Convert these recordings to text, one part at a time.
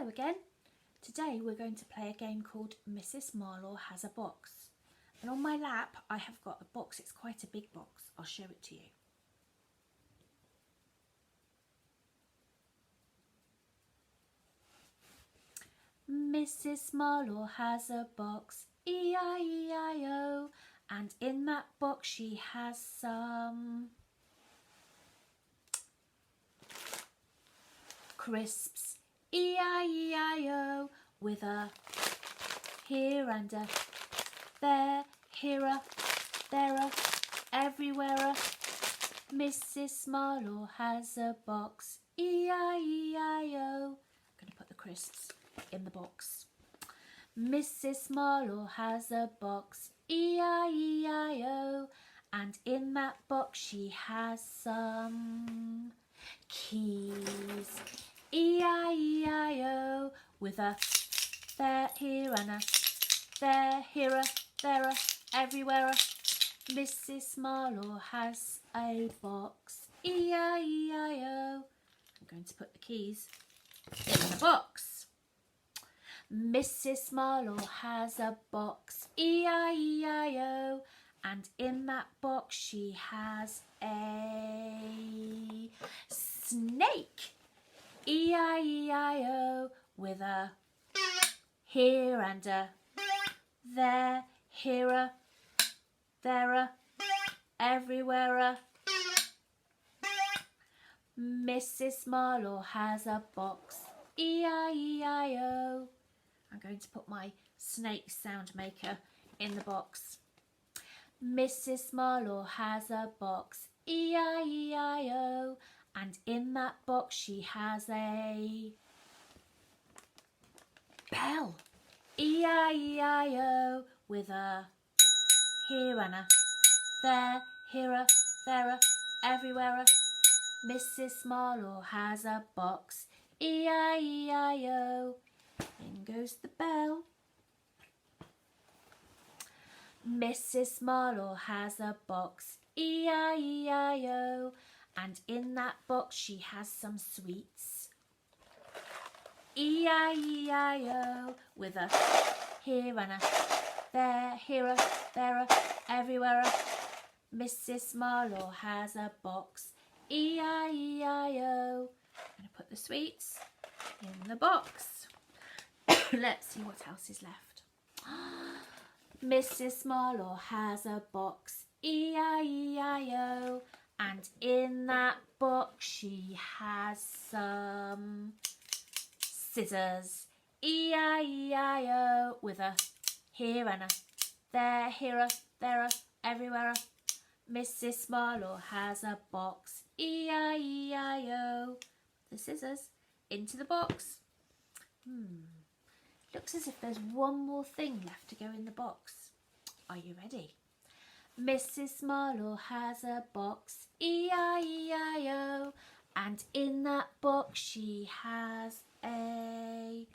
Hello again. Today we're going to play a game called Mrs. Marlor Has a Box. And on my lap I have got a box. It's quite a big box. I'll show it to you. Mrs. Marlor has a box, E-I-E-I-O, and in that box she has some crisps, E-I-E-I-O, with a here and a there, here a, there a, everywhere a. Mrs. Marlor has a box, E-I-E-I-O. I'm going to put the crisps in the box. Mrs. Marlor has a box, E-I-E-I-O, and in that box she has some keys, E-I-E-I-O, with a there, here and a there, here a, there a, everywhere a. Mrs. Marlor has a box, E-I-E-I-O. I'm going to put the keys in the box. Mrs. Marlor has a box, E-I-E-I-O, and in that box she has a snake, E-I-E-I-O, with a here and a there, here a, there a, everywhere a. Mrs. Marlor has a box, E-I-E-I-O. I'm going to put my snake sound maker in the box. Mrs. Marlor has a box, E-I-E-I-O, and in that box she has a bell, E-I-E-I-O, with a here and a there, here a, there a, everywhere a. Mrs. Marlor has a box, E-I-E-I-O. In goes the bell. Mrs. Marlor has a box, E-I-E-I-O, and in that box she has some sweets, E-I-E-I-O, with a here and a there, here a, there a, everywhere a. Mrs. Marlor has a box, E-I-E-I-O. I'm going to put the sweets in the box. Let's see what else is left. Mrs. Marlor has a box, E-I-E-I-O, and in that box she has some scissors, E-I-E-I-O, with a here and a there, here a, there a, everywhere a. Mrs. Marlor has a box, E-I-E-I-O. The scissors into the box. Looks as if there's one more thing left to go in the box. Are you ready? Mrs. Marlor has a box, E-I-E-I-O, and in that box she has a,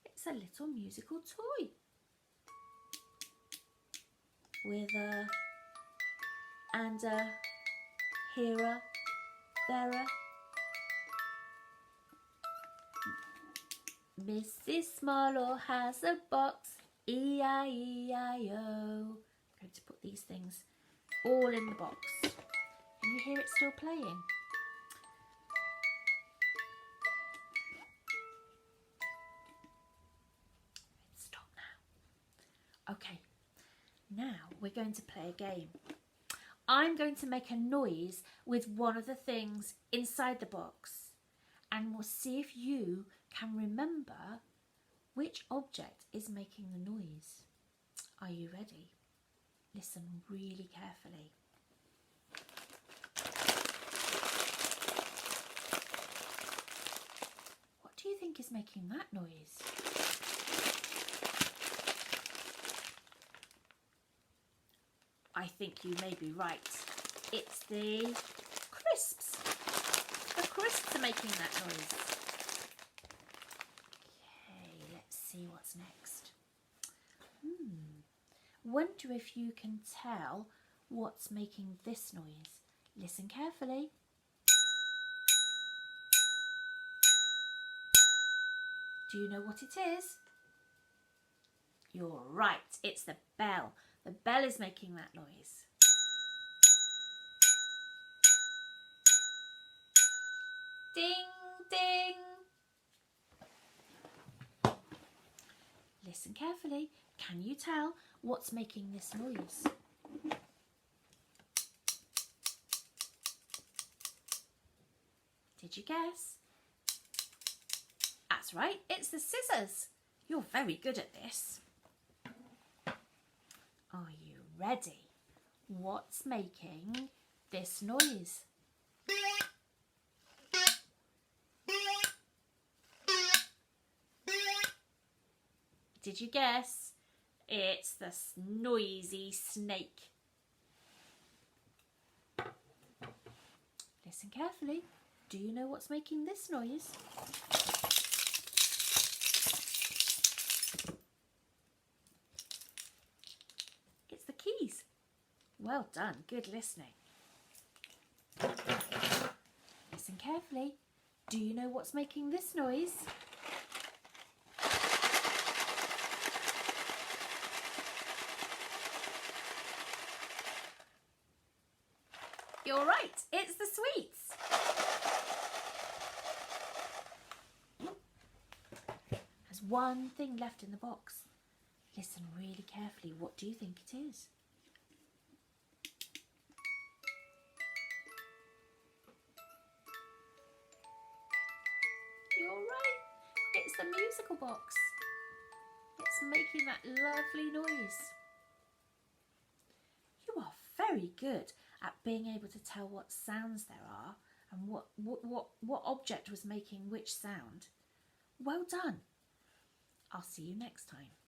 it's a little musical toy with a and a here a, there a. Mrs. Marlor has a box, E-I-E-I-O. I'm going to put these things all in the box. Can you hear it still playing? Let's stop now. Okay, now we're going to play a game. I'm going to make a noise with one of the things inside the box, and we'll see if you can remember which object is making the noise. Are you ready? Listen really carefully. What do you think is making that noise? I think you may be right. It's the crisps. The crisps are making that noise. Let's see what's next. Wonder if you can tell what's making this noise. Listen carefully. Do you know what it is? You're right, it's the bell. The bell is making that noise. Ding, ding. Listen carefully. Can you tell what's making this noise? Did you guess? That's right, it's the scissors. You're very good at this. Are you ready? What's making this noise? Did you guess? It's the noisy snake. Listen carefully. Do you know what's making this noise? It's the keys. Well done, good listening. Listen carefully. Do you know what's making this noise? You're right, it's the sweets. There's one thing left in the box. Listen really carefully. What do you think it is? You're right, it's the musical box. It's making that lovely noise. You are very good at being able to tell what sounds there are and what object was making which sound. Well done. I'll see you next time.